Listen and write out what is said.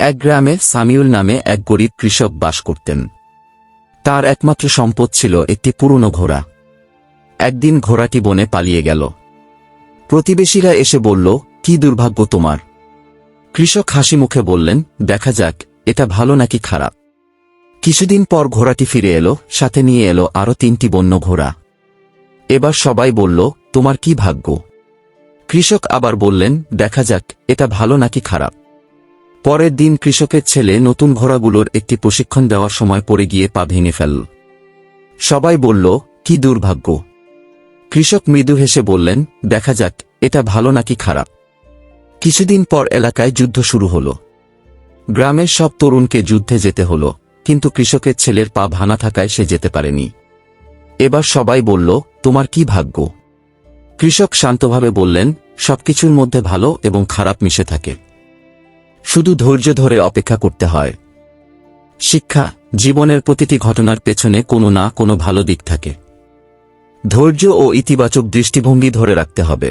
এক গ্রামে সামিউল নামে এক গরিব কৃষক বাস করতেন। তার একমাত্র সম্পদ ছিল একটি পুরনো ঘোড়া। একদিন ঘোড়াটি বনে পালিয়ে গেল। প্রতিবেশীরা এসে বলল, কি দুর্ভাগ্য তোমার। কৃষক হাসি মুখে বললেন, দেখা যাক এটা ভালো নাকি খারাপ। কিছুদিন পর ঘোড়াটি ফিরে এলো, সাথে নিয়ে এলো আরো 3টি বন্য ঘোড়া। এবার সবাই বলল, তোমার কি ভাগ্য। কৃষক আবার বললেন, দেখা যাক এটা ভালো নাকি খারাপ। পরের দিন কৃষকের ছেলে নতুন ঘোড়াগুলোর একটি প্রশিক্ষণ দেওয়ার সময় পড়ে গিয়ে পা ভেঙে ফেলল। সবাই বলল, কি দুর্ভাগ্য। কৃষক মৃদু হেসে বললেন, দেখা যাক এটা ভালো নাকি খারাপ। কিছুদিন পর এলাকায় যুদ্ধ শুরু হল। গ্রামের সব তরুণকে যুদ্ধে যেতে হল, কিন্তু কৃষকের ছেলের পা ভাঙা থাকায় সে যেতে পারেনি। এবার সবাই বলল, তোমার কি ভাগ্য। কৃষক শান্তভাবে বললেন, সবকিছুর মধ্যে ভালো এবং খারাপ মিশে থাকে, শুধু ধৈর্য ধরে অপেক্ষা করতে হয়। শিক্ষা: জীবনের প্রতিটি ঘটনার পেছনে কোনো না কোনো ভালো দিক থাকে। ধৈর্য ও ইতিবাচক দৃষ্টিভঙ্গি ধরে রাখতে হবে।